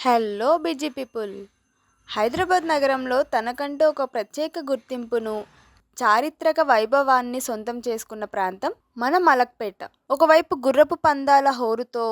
Hello busy people. Hyderabad నగరంలో తనకంటూ ఒక ప్రత్యేక గుర్తింపును, చారిత్రక వైభవాన్ని సొంతం చేసుకున్న ప్రాంతం మన మలక్పేట. ఒకవైపు గుర్రపు పందాల హోరుతో,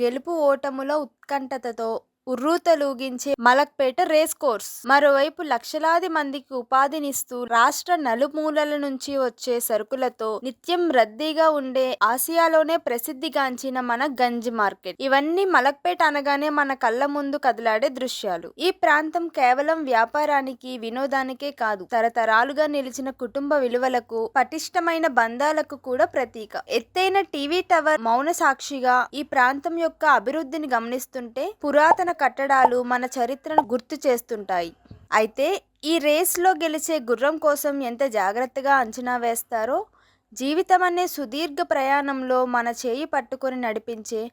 గెలుపు ఓటముల ఉత్కంఠతతో ఉర్రూతలూగించే మలక్పేట రేస్ కోర్స్, మరోవైపు లక్షలాది మందికి ఉపాధినిస్తూ రాష్ట్ర నలుమూలల నుంచి వచ్చే సరుకులతో నిత్యం రద్దీగా ఉండే ఆసియాలోనే ప్రసిద్ధిగాంచిన మన గంజ్ మార్కెట్. ఇవన్నీ మలక్పేట అనగానే మన కళ్ళ ముందు కదలాడే దృశ్యాలు. ఈ ప్రాంతం కేవలం వ్యాపారానికి, వినోదానికే కాదు, తరతరాలుగా నిలిచిన కుటుంబ విలువలకు, పటిష్టమైన బంధాలకు కూడా ప్రతీక. ఎత్తైన టీవీ టవర్ మౌన సాక్షిగా ఈ ప్రాంతం యొక్క అభివృద్ధిని గమనిస్తుంటే పురాతన కట్టడాలు మన చరిత్రను గుర్తు చేస్తుంటాయి. అయితే ఈ రేస్లో గెలిచే గుర్రం కోసం ఎంత జాగ్రత్తగా అంచనా వేస్తారో, జీవితం అనే సుదీర్ఘ ప్రయాణంలో మన చేయి పట్టుకొని నడిపించే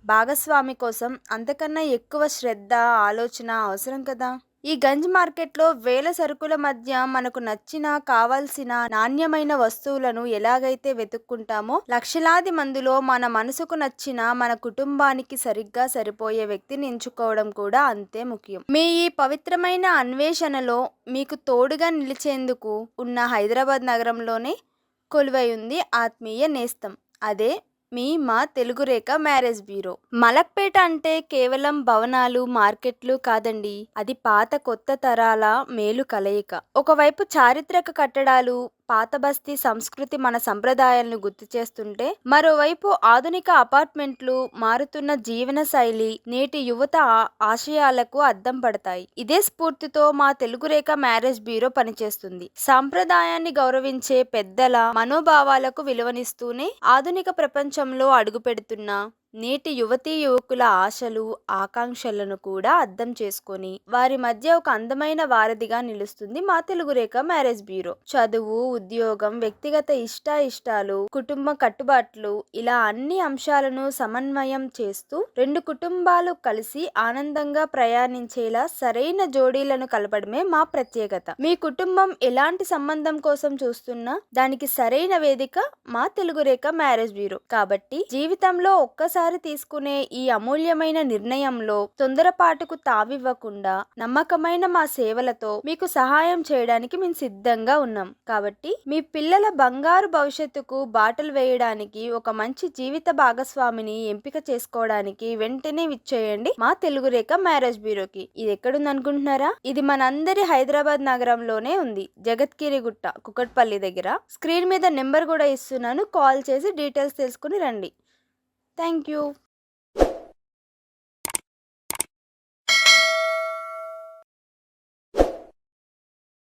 భాగస్వామి కోసం అంతకన్నా ఎక్కువ శ్రద్ధ, ఆలోచన అవసరం కదా. ఈ గంజ్ మార్కెట్లో వేల సరుకుల మధ్య మనకు నచ్చిన, కావాల్సిన నాణ్యమైన వస్తువులను ఎలాగైతే వెతుక్కుంటామో, లక్షలాది మందిలో మన మనసుకు నచ్చిన, మన కుటుంబానికి సరిగ్గా సరిపోయే వ్యక్తిని ఎంచుకోవడం కూడా అంతే ముఖ్యం. మీ ఈ పవిత్రమైన అన్వేషణలో మీకు తోడుగా నిలిచేందుకు ఉన్న హైదరాబాద్ నగరంలోనే కొలువై ఉంది ఆత్మీయ నేస్తం. అదే మా తెలుగురేఖ మ్యారేజ్ బ్యూరో. మలక్పేట అంటే కేవలం భవనాలు, మార్కెట్లు కాదండి. అది పాత కొత్త తరాల మేలు కలయిక. ఒకవైపు చారిత్రక కట్టడాలు, పాత బస్తీ సంస్కృతి మన సంప్రదాయాలను గుర్తు చేస్తుంటే, మరోవైపు ఆధునిక అపార్ట్మెంట్లు, మారుతున్న జీవన శైలి నేటి యువత ఆశయాలకు అద్దం పడతాయి. ఇదే స్ఫూర్తితో మా తెలుగురేఖ మ్యారేజ్ బ్యూరో పనిచేస్తుంది. సాంప్రదాయాన్ని గౌరవించే పెద్దల మనోభావాలకు విలువనిస్తూనే ఆధునిక ప్రపంచంలో అడుగుపెడుతున్న నేటి యువతీ యువకుల ఆశలు, ఆకాంక్షలను కూడా అర్థం చేసుకొని వారి మధ్య ఒక అందమైన వారధిగా నిలుస్తుంది మా తెలుగురేఖ మ్యారేజ్ బ్యూరో. చదువు, ఉద్యోగం, వ్యక్తిగత ఇష్టాలు, కుటుంబ కట్టుబాట్లు, ఇలా అన్ని అంశాలను సమన్వయం చేస్తూ రెండు కుటుంబాలు కలిసి ఆనందంగా ప్రయాణించేలా సరైన జోడీలను కలపడమే మా ప్రత్యేకత. మీ కుటుంబం ఎలాంటి సంబంధం కోసం చూస్తున్నా దానికి సరైన వేదిక మా తెలుగురేఖ మ్యారేజ్ బ్యూరో. కాబట్టి జీవితంలో ఒక్కసారి తీసుకునే ఈ అమూల్యమైన నిర్ణయంలో తొందరపాటుకు తావివ్వకుండా నమ్మకమైన మా సేవలతో మీకు సహాయం చేయడానికి మేము సిద్ధంగా ఉన్నాం. కాబట్టి మీ పిల్లల బంగారు భవిష్యత్తుకు బాటలు వేయడానికి, ఒక మంచి జీవిత భాగస్వామిని ఎంపిక చేసుకోవడానికి వెంటనే విచ్చేయండి మా తెలుగురేఖ మ్యారేజ్ బ్యూరోకి. ఇది ఎక్కడుంది అనుకుంటున్నారా? ఇది మనందరి హైదరాబాద్ నగరంలోనే ఉంది. జగత్గిరిగుట్ట, కుకట్పల్లి దగ్గర. స్క్రీన్ మీద నెంబర్ కూడా ఇస్తున్నాను, కాల్ చేసి డీటెయిల్స్ తెలుసుకుని రండి. Thank you.